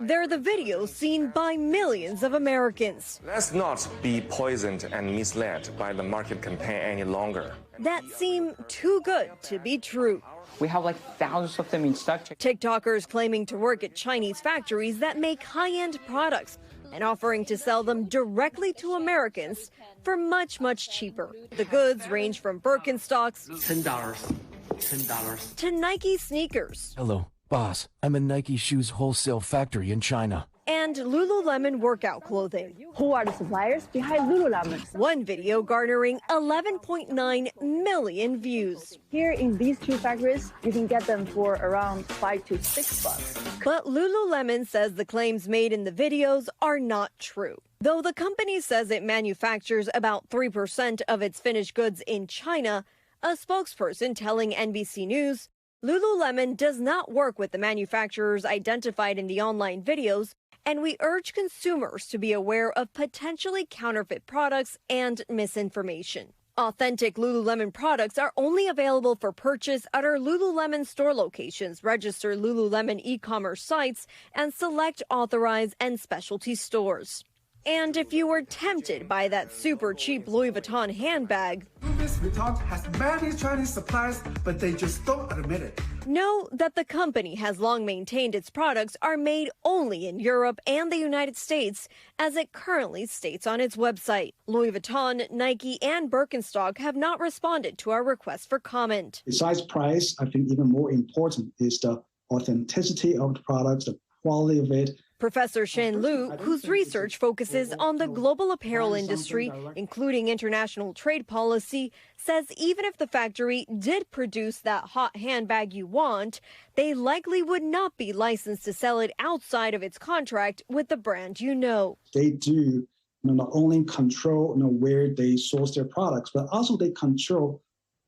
They're the videos seen by millions of Americans. Let's not be poisoned and misled by the market campaign any longer. That seem too good to be true. We have like thousands of them in stock. TikTokers claiming to work at Chinese factories that make high-end products and offering to sell them directly to Americans for much, much cheaper. The goods range from Birkenstocks $10 to Nike sneakers. Hello, boss. I'm a Nike shoes wholesale factory in China. And Lululemon workout clothing. Who are the suppliers behind Lululemon? One video garnering 11.9 million views. Here in these two factories, you can get them for around $5 to $6. But Lululemon says the claims made in the videos are not true. Though the company says it manufactures about 3% of its finished goods in China, a spokesperson telling NBC News, Lululemon does not work with the manufacturers identified in the online videos, and we urge consumers to be aware of potentially counterfeit products and misinformation. Authentic Lululemon products are only available for purchase at our Lululemon store locations, registered Lululemon e-commerce sites, and select authorized and specialty stores. And if you were tempted by that super cheap Louis Vuitton handbag, Louis Vuitton has many Chinese suppliers, but they just don't admit it. know that the company has long maintained its products are made only in Europe and the United States, as it currently states on its website. Louis Vuitton, Nike, and Birkenstock have not responded to our request for comment. Besides price, I think even more important is the authenticity of the products, the quality of it. Professor Shen Lu, whose research focuses on the global apparel industry, including international trade policy, says even if the factory did produce that hot handbag you want, they likely would not be licensed to sell it outside of its contract with the brand you know. They do not only control where they source their products, but also they control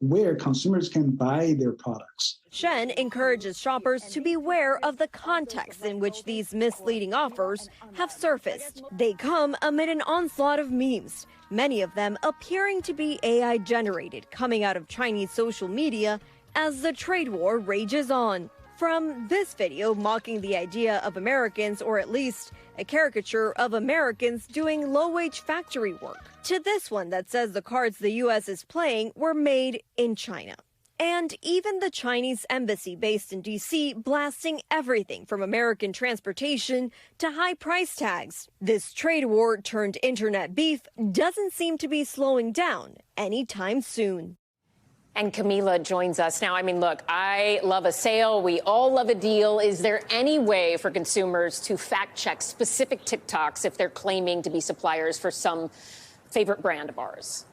where consumers can buy their products. Shen encourages shoppers to beware of the context in which these misleading offers have surfaced. They come amid an onslaught of memes, many of them appearing to be AI generated, coming out of Chinese social media as the trade war rages on. From this video mocking the idea of Americans, or at least a caricature of Americans doing low-wage factory work, to this one that says the cards the U.S. is playing were made in China. And even the Chinese embassy based in D.C. blasting everything from American transportation to high price tags. This trade war turned internet beef doesn't seem to be slowing down anytime soon. And Camila joins us now. I mean, look, I love a sale. We all love a deal. Is there any way for consumers to fact check specific TikToks if they're claiming to be suppliers for some favorite brand of ours?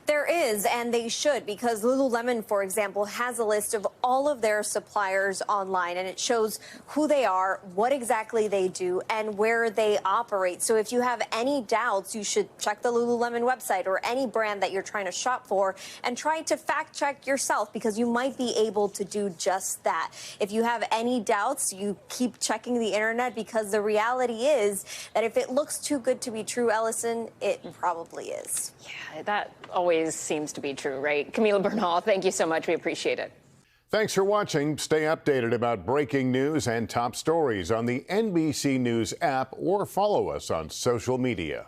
There is, and they should, because Lululemon, for example, has a list of all of their suppliers online, and it shows who they are, what exactly they do, and where they operate. So if you have any doubts, you should check the Lululemon website or any brand that you're trying to shop for and try to fact check yourself, because you might be able to do just that. If you have any doubts, you keep checking the internet, because the reality is that if it looks too good to be true, Ellison, it probably is. Yeah, that always seems to be true, right? Camila Bernal, thank you so much. We appreciate it. Thanks for watching. Stay updated about breaking news and top stories on the NBC News app, or follow us on social media.